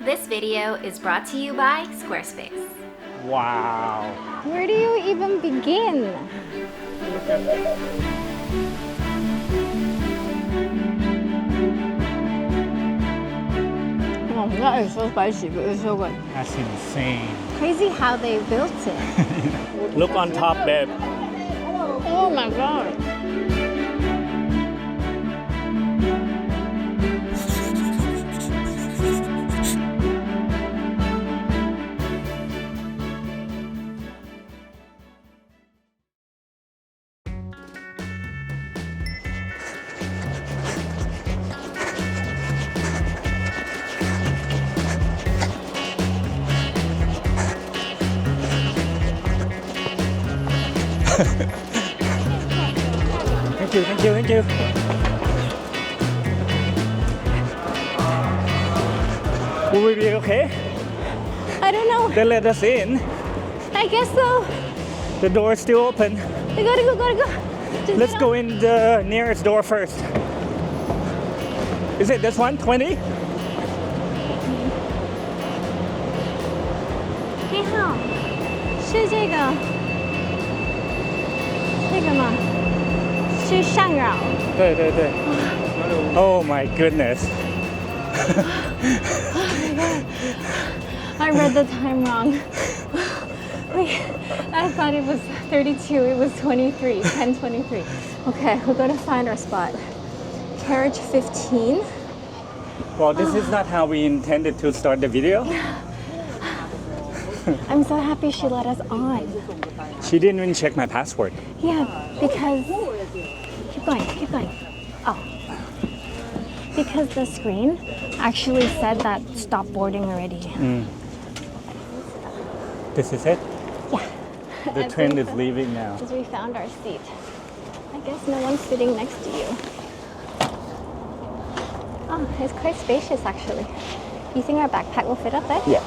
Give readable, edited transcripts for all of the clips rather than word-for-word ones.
This video is brought to you by Squarespace. Wow. Where do you even begin? Oh, that is so spicy, but it's so good. That's insane. Crazy how they built it. Look on top, babe. Oh my god. Thank you, thank you, thank you. Will we be okay? I don't know. They let us in. I guess so. The door is still open. We gotta go, gotta go. Just Let's get go on. in the nearest door first. Is it this one? 20? 你好，是这个吗？是上扰。对对对。Oh my goodness. I read the time wrong. Wait, I thought it was 32. It was 23. 10:23. Okay, we're gonna find our spot. Carriage 15. Well, this is not how we intended to start the video. I'm so happy she let us on. She didn't even check my passport. Yeah, because keep going. Oh, because the screen actually said that stop boarding already. This is it? Yeah. The train is leaving now. Because we found our seat. I guess no one's sitting next to you. Oh, it's quite spacious actually. You think our backpack will fit up there? Yeah.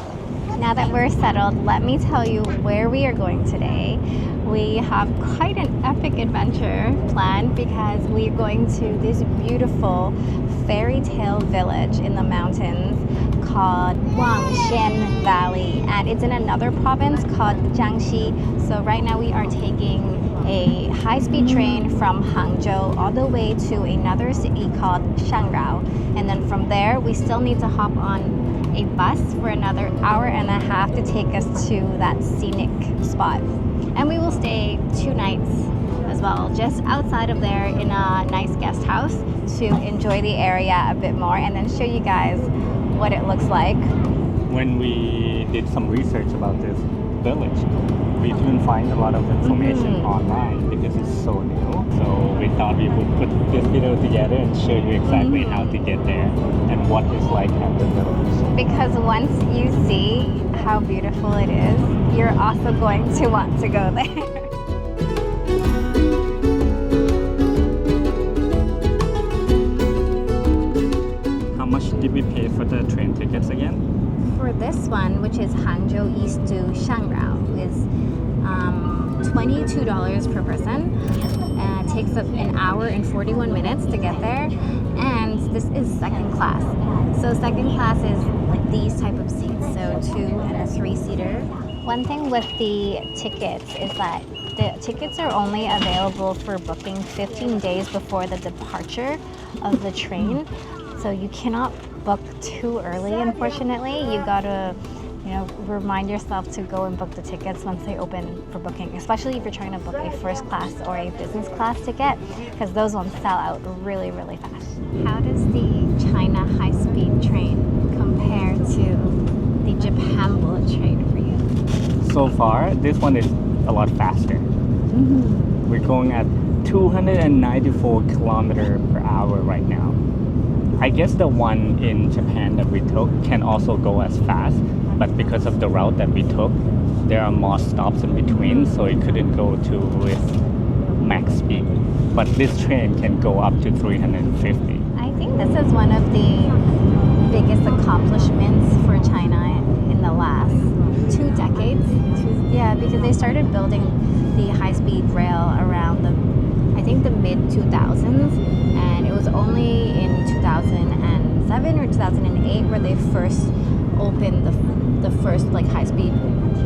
Now that we're settled, let me tell you where we are going today. We have quite an epic adventure planned because we're going to this beautiful fairy tale village in the mountains called Wangxian Valley, and it's in another province called Jiangxi. So right now we are taking a high-speed train from Hangzhou all the way to another city called Shangrao, and then from there we still need to hop on a bus for another hour and a half to take us to that scenic spot. And we will stay 2 nights as well, just outside of there in a nice guest house to enjoy the area a bit more and then show you guys what it looks like. When we did some research about this village, we didn't find a lot of information online because it's so new. So we thought we would put this video together and show you exactly how to get there and what it's like at the village. Because once you see how beautiful it is, you're also going to want to go there. How much did we pay for the train tickets again? For this one, which is Hangzhou East to Shangrao, is $22 per person. It takes up an hour and 41 minutes to get there, and this is second class. So second class is like these type of seats, so 2 and a 3-seater. One thing with the tickets is that the tickets are only available for booking 15 days before the departure of the train. So you cannot book too early, unfortunately. You gotta, remind yourself to go and book the tickets once they open for booking, especially if you're trying to book a first class or a business class ticket, because those ones sell out really, really fast. How does the China high-speed train compare to the Japan bullet train for you? So far, this one is a lot faster. We're going at 294 kilometers per hour right now. I guess the one in Japan that we took can also go as fast, but because of the route that we took, there are more stops in between, so it couldn't go to its max speed. But this train can go up to 350. I think this is one of the biggest accomplishments for China in the last 2 decades. Yeah, because they started building the high-speed rail around the mid-2000s, and it was only in 2007 or 2008 where they first opened the first like high-speed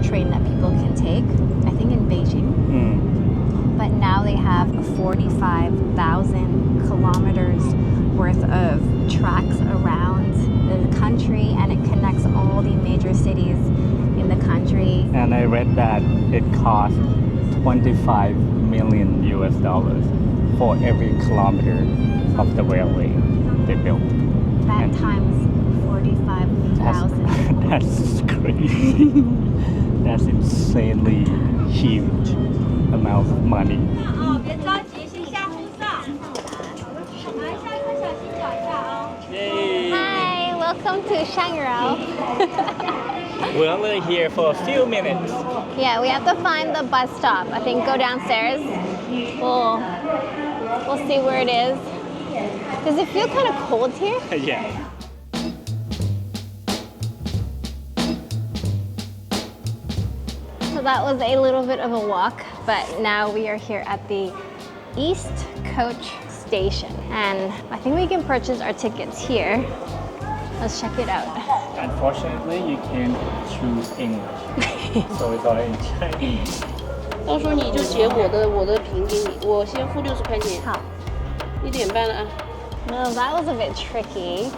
train that people can take, I think in Beijing. But now they have 45,000 kilometers worth of tracks around the country, and it connects all the major cities in the country. And I read that it cost 25 million US dollars for every kilometer of the railway they built. That times 45,000. That's crazy. That's insanely huge amount of money. Yay! Hi, welcome to Shangrao. We're only here for a few minutes. Yeah, we have to find the bus stop. I think go downstairs. We'll see where it is. Does it feel kind of cold here? Yeah. So that was a little bit of a walk, but now we are here at the East Coach Station. And I think we can purchase our tickets here. Let's check it out. Unfortunately, you can't choose English, so it's all in Chinese. 到时候你就写我的评给你，我先付60块钱。好。1点半了啊。 No, that was a bit tricky.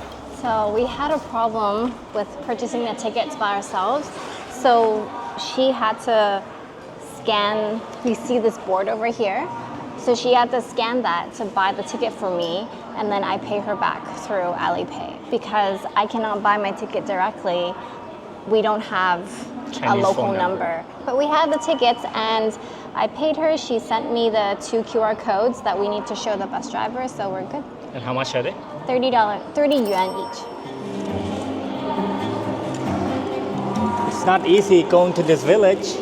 So we had a problem with purchasing the tickets by ourselves. So she had to scan, you see this board over here? So she had to scan that to buy the ticket for me, and then I pay her back through Alipay. Because I cannot buy my ticket directly, we don't have Chinese a local phone number. But we had the tickets, and I paid her. She sent me the 2 QR codes that we need to show the bus driver, so we're good. And how much are they? $30, 30 yuan each. It's not easy going to this village.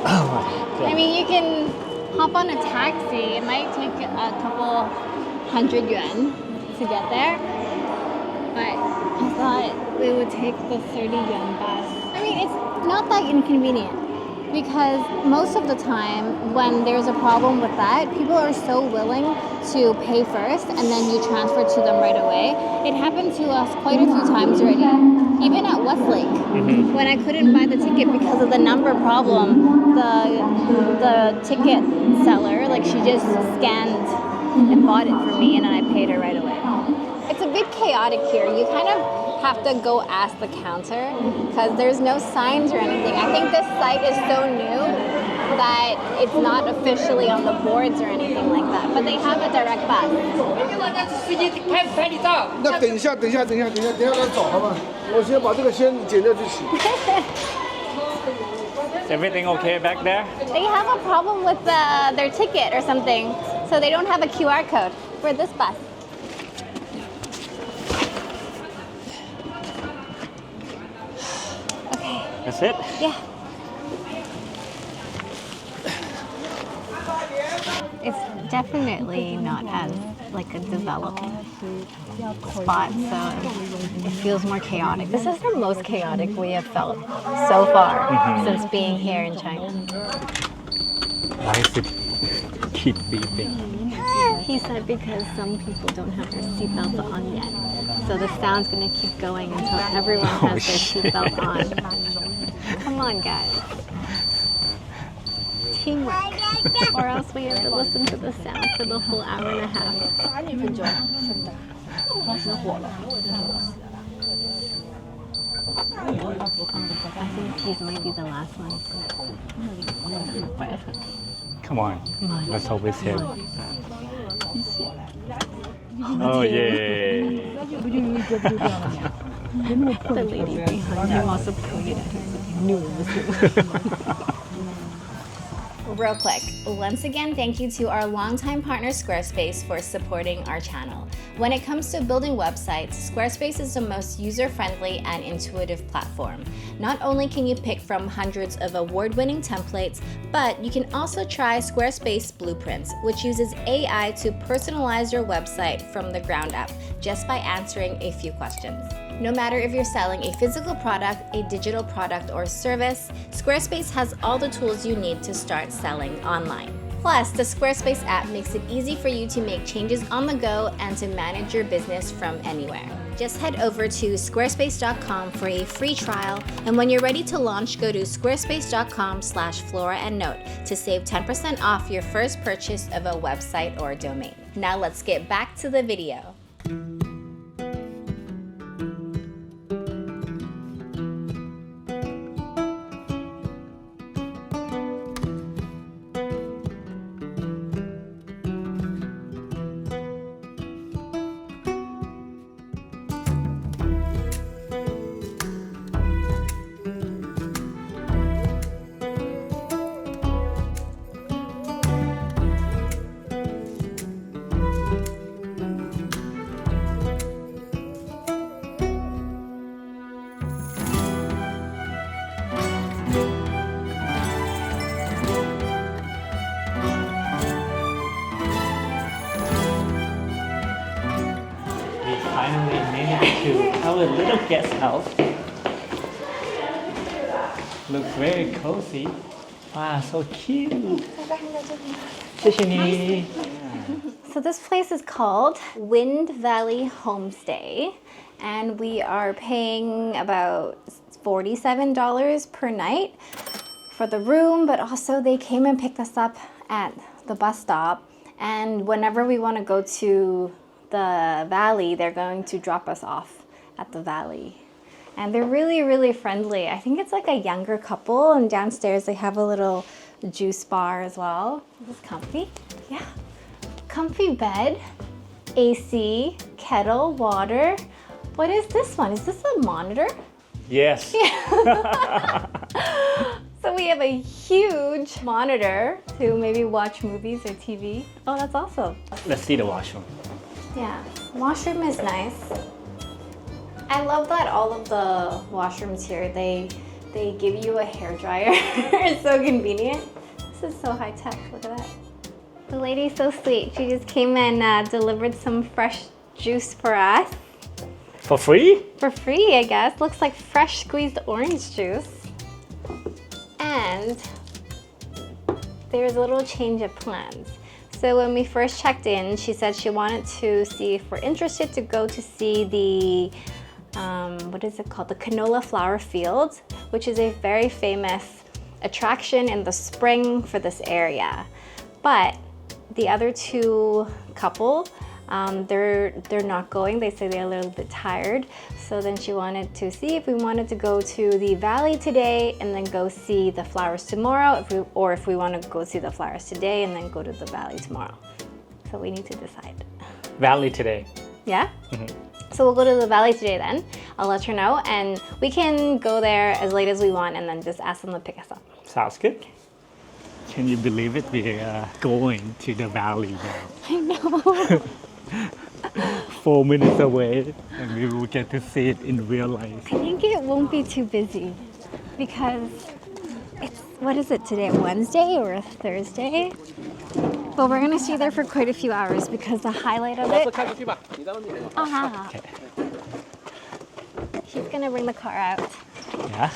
Oh my God. I mean, you can hop on a taxi. It might take a couple hundred yuan to get there. But I thought we would take the 30 yuan bus. I mean, it's not that inconvenient because most of the time when there's a problem with that, people are so willing to pay first and then you transfer to them right away. It happened to us quite a few times already. Even at Westlake, when I couldn't buy the ticket because of the number problem, the ticket seller, like she just scanned and bought it for me and then I paid her right away. It's a bit chaotic here. You kind of have to go ask the counter because there's no signs or anything. I think this site is so new that it's not officially on the boards or anything like that, but they have a direct bus. 那等一下再走好吧？我先把这个先剪掉就行。 Is everything okay back there? They have a problem with their ticket or something, so they don't have a QR code for this bus. Okay, That's it? yeah. It's definitely not as like a developed spot, so it feels more chaotic. This is the most chaotic we have felt so far since being here in China. Why does it keep beeping? He said because some people don't have their seatbelts on yet. So the sound's gonna keep going until everyone has their seatbelt on. Come on, guys. Teamwork. Or else we have to listen to the sound for the whole hour and a half. I think these might be the last one. Come on. Come on. Let's hope it's him. Oh yeah. The lady behind him also pointed at him. Knew it was him. Real quick, once again, thank you to our longtime partner Squarespace for supporting our channel. When it comes to building websites, Squarespace is the most user-friendly and intuitive platform. Not only can you pick from hundreds of award-winning templates, but you can also try Squarespace Blueprints, which uses AI to personalize your website from the ground up, just by answering a few questions. No matter if you're selling a physical product, a digital product, or service, Squarespace has all the tools you need to start selling online. Plus, the Squarespace app makes it easy for you to make changes on the go and to manage your business from anywhere. Just head over to squarespace.com for a free trial, and when you're ready to launch, go to squarespace.com/FloraandNote to save 10% off your first purchase of a website or domain. Now let's get back to the video. Finally made it to our little guest house. Looks very cozy. Wow, so cute. So this place is called Wind Valley Homestay, and we are paying about $47 per night for the room, but also they came and picked us up at the bus stop, and whenever we want to go to the valley, they're going to drop us off at the valley. And they're really, really friendly. I think it's like a younger couple, and downstairs they have a little juice bar as well. Is this comfy? Yeah. Comfy bed, AC, kettle, water. What is this one? Is this a monitor? Yes. So we have a huge monitor to maybe watch movies or TV. Oh, that's awesome. Let's see the washroom. Yeah, washroom is nice. I love that all of the washrooms here, they give you a hairdryer. It's so convenient. This is so high tech, look at that. The lady's so sweet. She just came and delivered some fresh juice for us. For free? For free, I guess. Looks like fresh squeezed orange juice. And there's a little change of plans. So when we first checked in, she said she wanted to see if we're interested to go to see the, what is it called? The canola flower fields, which is a very famous attraction in the spring for this area. But the other two couple, they're not going. They say they're a little bit tired. So then she wanted to see if we wanted to go to the valley today and then go see the flowers tomorrow, or if we want to go see the flowers today and then go to the valley tomorrow. So we need to decide. Valley today. Yeah? So we'll go to the valley today then. I'll let her know, and we can go there as late as we want and then just ask them to pick us up. Sounds good. Can you believe it? We're going to the valley now. I know. 4 minutes away, and we will get to see it in real life. I think it won't be too busy because it's, what is it today, Wednesday or Thursday? But we're gonna stay there for quite a few hours because the highlight of it. She's gonna bring the car out. Yeah?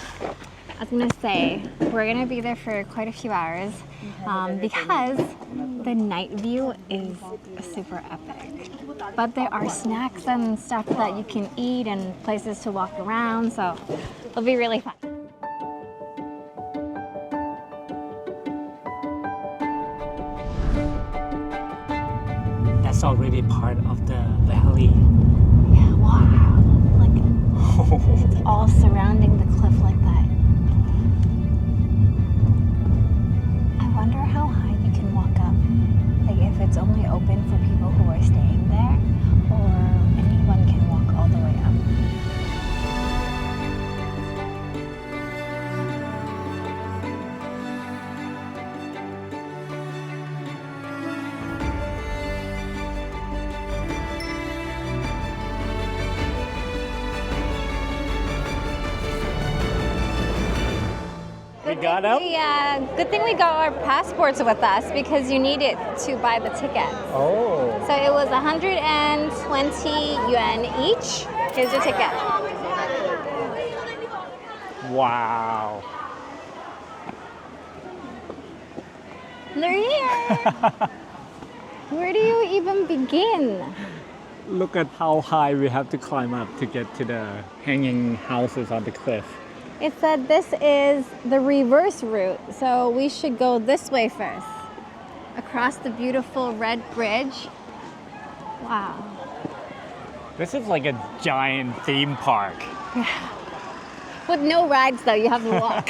I was gonna say, we're gonna be there for quite a few hours because the night view is super epic. But there are snacks and stuff that you can eat and places to walk around, so it'll be really fun. That's already part of the valley. Yeah, wow. Like, it's all surrounding the cliff like that. I wonder how high you can walk up. Like if it's only open for people who are staying there, or anyone can walk all the way up. We got up? Yeah, good thing we got our passports with us because you need it to buy the tickets. Oh. So it was 120 yuan each. Here's your ticket. Wow. They're here. Where do you even begin? Look at how high we have to climb up to get to the hanging houses on the cliff. It said this is the reverse route, so we should go this way first. Across the beautiful red bridge. Wow. This is like a giant theme park. With no rides though, you have to walk.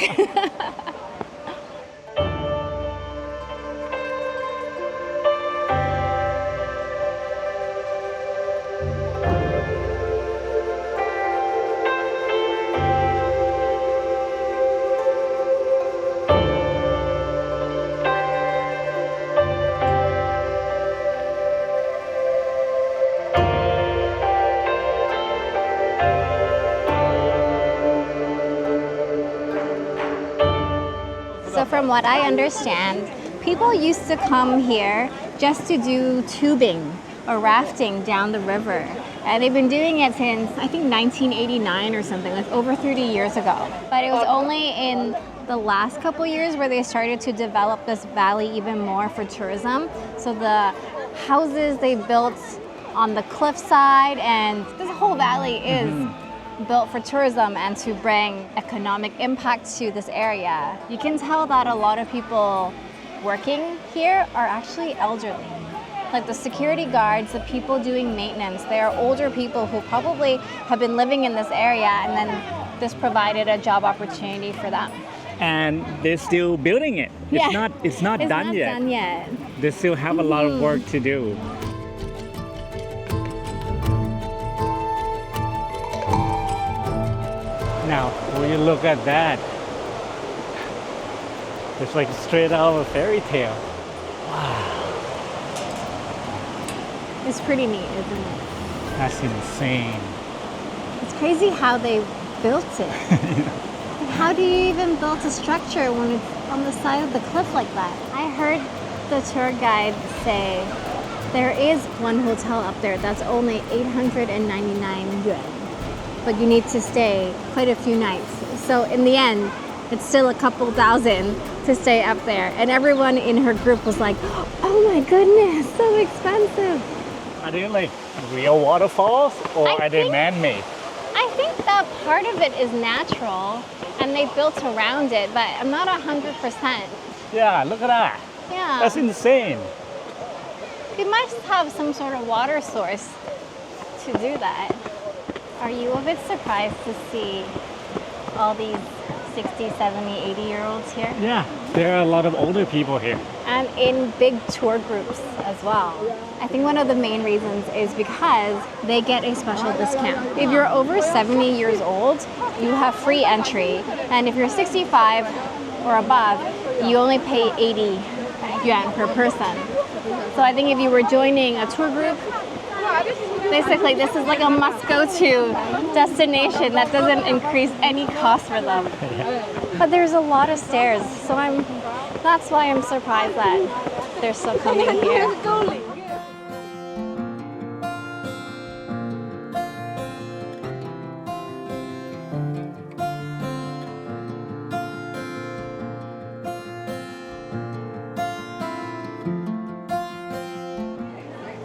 So from what I understand, people used to come here just to do tubing or rafting down the river. And they've been doing it since, I think, 1989 or something, like over 30 years ago. But it was only in the last couple years where they started to develop this valley even more for tourism. So the houses they built on the cliffside, and this whole valley is built for tourism and to bring economic impact to this area. You can tell that a lot of people working here are actually elderly. Like the security guards, the people doing maintenance, they are older people who probably have been living in this area, and then this provided a job opportunity for them. And they're still building it. It's not done yet. Done yet. They still have a lot of work to do. Now, when you look at that, it's like straight out of a fairy tale. It's pretty neat, isn't it? That's insane. It's crazy how they built it. Like, how do you even build a structure when it's on the side of the cliff like that? I heard the tour guide say there is one hotel up there that's only 899 yuan. But you need to stay quite a few nights. So in the end, it's still a couple thousand to stay up there. And everyone in her group was like, oh my goodness, so expensive. Are they like real waterfalls or are they man-made? I think that part of it is natural and they built around it, but I'm not 100%. Yeah, look at that. Yeah. That's insane. They must have some sort of water source to do that. Are you a bit surprised to see all these 60, 70, 80-year-olds here? Yeah, there are a lot of older people here. And in big tour groups as well. I think one of the main reasons is because they get a special discount. If you're over 70 years old, you have free entry. And if you're 65 or above, you only pay 80 yuan per person. So I think if you were joining a tour group, basically this is like a must-go-to destination that doesn't increase any cost for them. But there's a lot of stairs, so that's why I'm surprised that they're still coming here.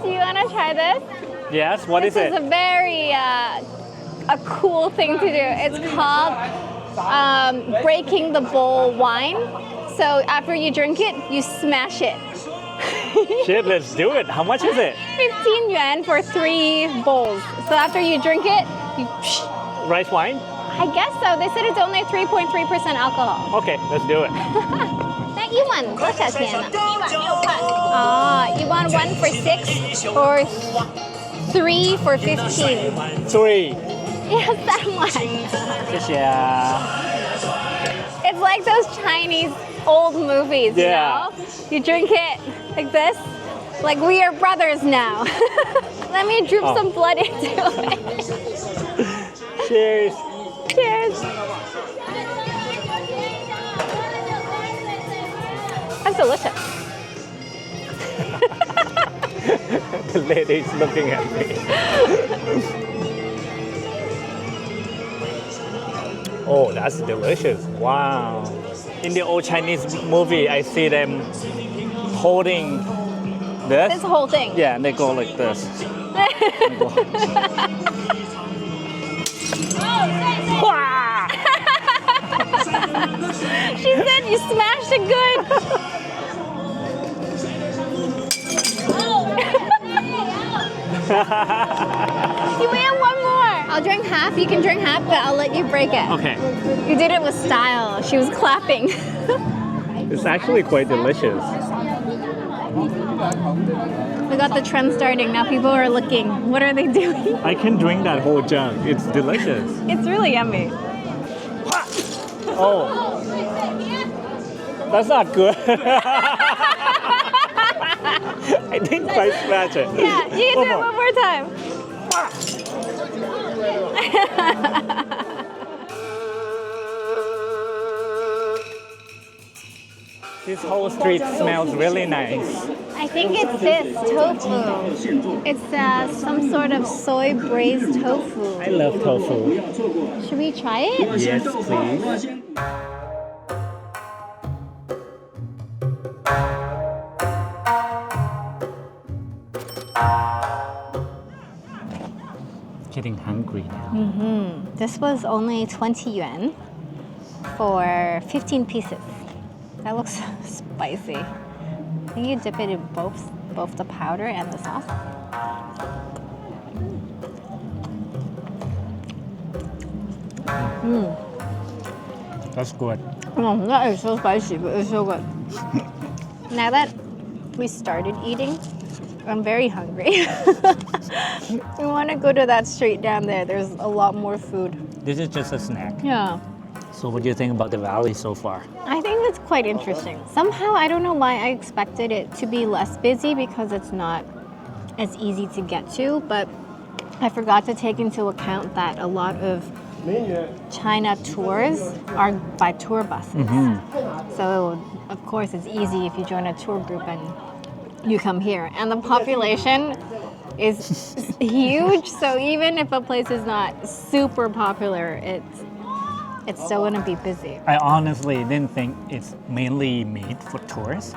Do you want to try this? Yes, what is it? This is a very a cool thing to do. It's called breaking the bowl wine. So after you drink it, you smash it. Shit, let's do it. How much is it? 15 yuan for 3 bowls. So after you drink it, you Rice wine? I guess so. They said it's only 3.3% alcohol. Okay, let's do it. 那一碗多少钱呢？一碗1 for 6 or 3 for 15? 3. Yeah, 3碗。谢谢啊。 It's like those Chinese old movies, you Yeah. know? You drink it like this, like we are brothers now. Let me drip some blood into it. Cheers. Cheers. That's delicious. The lady's looking at me. Oh, that's delicious. Wow. In the old Chinese movie, I see them holding this. This whole thing. Yeah, and they go like this. She said you smashed it good. You want one more? I'll drink half. You can drink half, but I'll let you break it. Okay. You did it with style. She was clapping. It's actually quite delicious. We got the trend starting. Now people are looking. What are they doing? I can drink that whole jug. It's delicious. It's really yummy. Oh. That's not good. I didn't quite smash it. Yeah, you can do it one more time. This whole street smells really nice. I think it's this tofu. It's some sort of soy braised tofu. I love tofu. Should we try it? Yes, please. Getting hungry now. This was only 20 yuan for 15 pieces. That looks spicy. I think you dip it in both the powder and the sauce. That's good. Oh, that is so spicy, but it's so good. Now that we started eating, I'm very hungry. We want to go to that street down there. There's a lot more food. This is just a snack. Yeah. So what do you think about the valley so far? I think it's quite interesting. Somehow, I don't know why I expected it to be less busy because it's not as easy to get to, but I forgot to take into account that a lot of China tours are by tour buses. So, of course, it's easy if you join a tour group and you come here. And the population is huge, so even if a place is not super popular, it's still going to be busy. I honestly didn't think it's mainly made for tourists.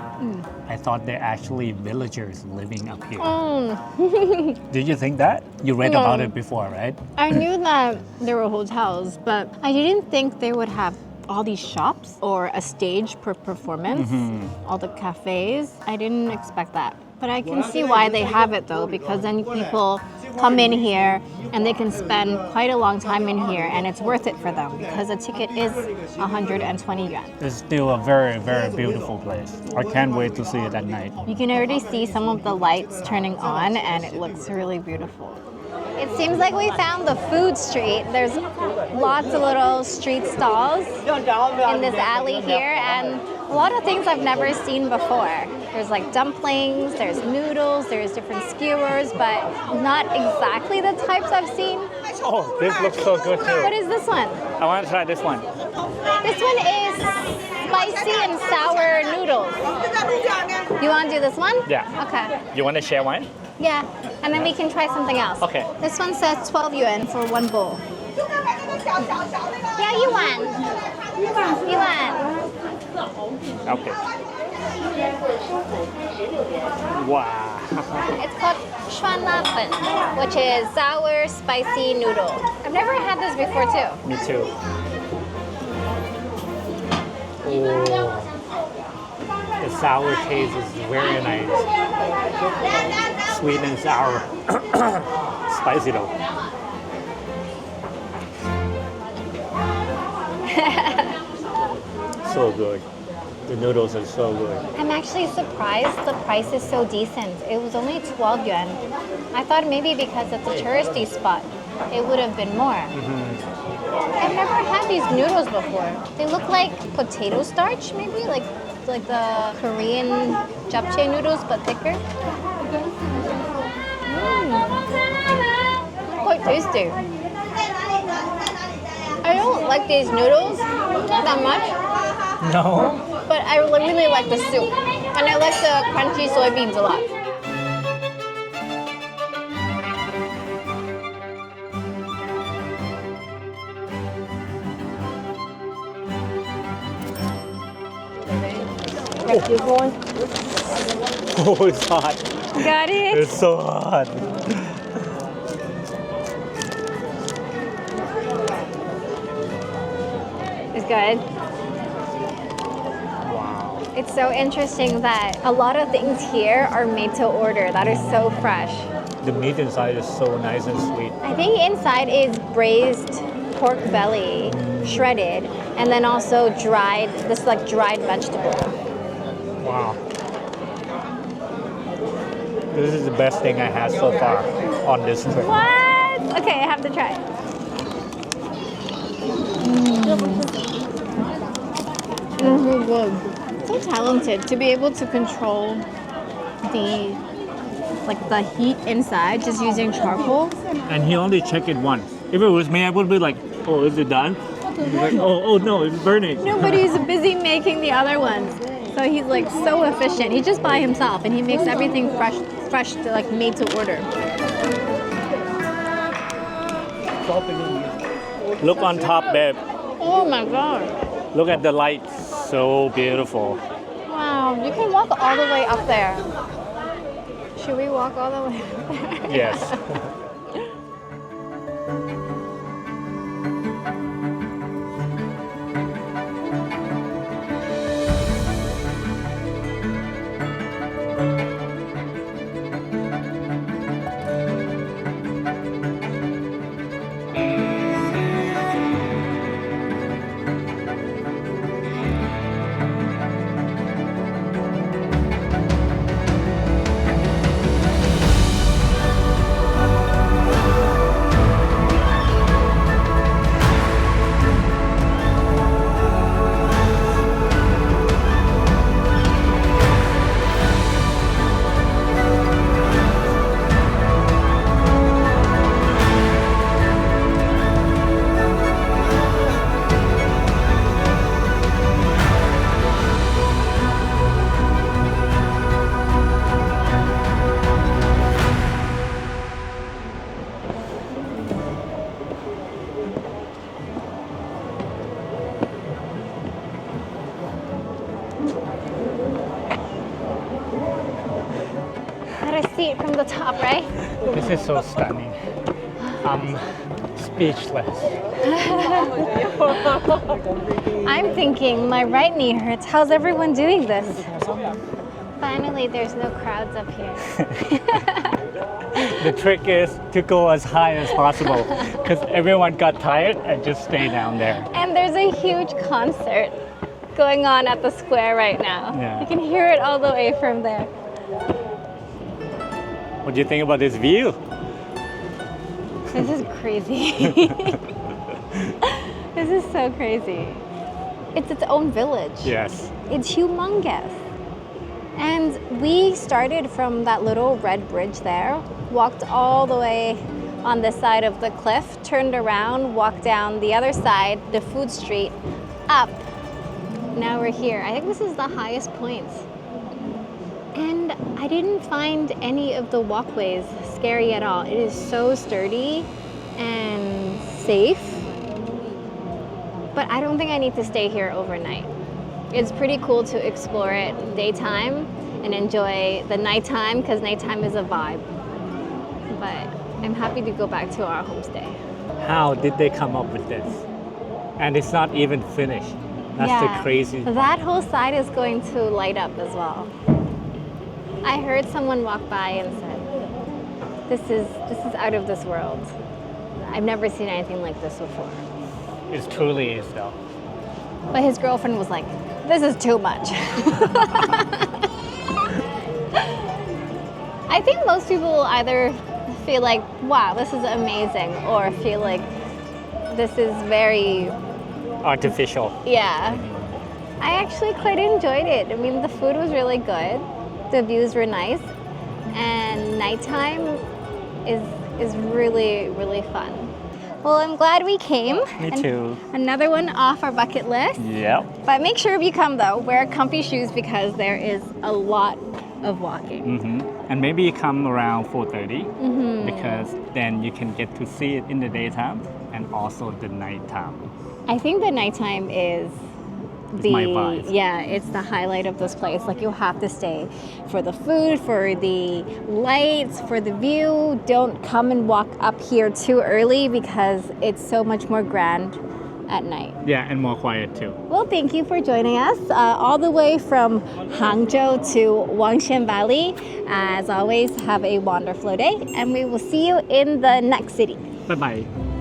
I thought they're actually villagers living up here. Did you think that? You read about it before, right? I knew that there were hotels, but I didn't think they would have all these shops or a stage per performance, all the cafes. I didn't expect that. But I can see why they have it though, because then people come in here and they can spend quite a long time in here and it's worth it for them because a ticket is 120 yuan. It's still a very, very beautiful place. I can't wait to see it at night. You can already see some of the lights turning on and it looks really beautiful. It seems like we found the food street. There's lots of little street stalls in this alley here and a lot of things I've never seen before. There's like dumplings, there's noodles, there's different skewers, but not exactly the types I've seen. Oh, this looks so good too. What is this one? I want to try this one. This one is spicy and sour noodles. You want to do this one? Yeah. Okay. You want to share one? Yeah, and then we can try something else. Okay. This one says 12 yuan for one bowl. Yeah, you want. You want. Okay. Wow. It's called chuan la fen, which is sour spicy noodle. I've never had this before too. Me too. Oh. The sour taste is very nice. Sweet and sour. Spicy though. So good. The noodles are so good. I'm actually surprised the price is so decent. It was only 12 yuan. I thought maybe because it's a touristy spot, it would have been more. I've never had these noodles before. They look like potato starch, maybe like the Korean japchae noodles, but thicker. Quite tasty. I don't like these noodles that much. No? But I really like the soup. And I like the crunchy soybeans a lot. Oh, it's hot. Got it? It's so hot. It's good. Wow. It's so interesting that a lot of things here are made to order that are so fresh. The meat inside is so nice and sweet. I think inside is braised pork belly, shredded, and then also dried vegetable. Wow. This is the best thing I had so far on this trip. What? Okay, I have to try. So talented to be able to control the heat inside just using charcoal. And he only checked it once. If it was me, I would be like, oh, is it done? He's like, oh no, it's burning. No, but he's busy making the other ones. So he's like so efficient. He's just by himself and he makes everything fresh like made to order. Look on top, babe. Oh my god. Look at the lights. So beautiful. Wow, you can walk all the way up there. Should we walk all the way up there? Yes. Gotta see it from the top, right? This is so stunning. I'm speechless. I'm thinking my right knee hurts. How's everyone doing this? Finally, there's no crowds up here. The trick is to go as high as possible because everyone got tired and just stay down there. And there's a huge concert going on at the square right now. Yeah. You can hear it all the way from there. What do you think about this view? This is crazy. This is so crazy. It's its own village. Yes. It's humongous. And we started from that little red bridge there, walked all the way on this side of the cliff, turned around, walked down the other side, the food street, up. Now we're here. I think this is the highest point. And I didn't find any of the walkways scary at all. It is so sturdy and safe. But I don't think I need to stay here overnight. It's pretty cool to explore it daytime and enjoy the nighttime because nighttime is a vibe. But I'm happy to go back to our homestay. How did they come up with this? And it's not even finished. That's the crazy. That whole side is going to light up as well. I heard someone walk by and said, this is out of this world. I've never seen anything like this before. It truly is though. But his girlfriend was like, this is too much. I think most people will either feel like, wow, this is amazing, or feel like this is very Artificial. Yeah. I actually quite enjoyed it. I mean, the food was really good. The views were nice. And nighttime is really, really fun. Well, I'm glad we came. Me too. Another one off our bucket list. Yep. But make sure if you come though, wear comfy shoes because there is a lot of walking. Mm-hmm. And maybe you come around 4:30 because then you can get to see it in the daytime and also the nighttime. I think the nighttime is my vibe. Yeah, it's the highlight of this place. Like, you'll have to stay for the food, for the lights, for the view. Don't come and walk up here too early because it's so much more grand at night. Yeah, and more quiet too. Well, thank you for joining us all the way from Hangzhou to Wangxian Valley. As always, have a wonderful day, and we will see you in the next city. Bye bye.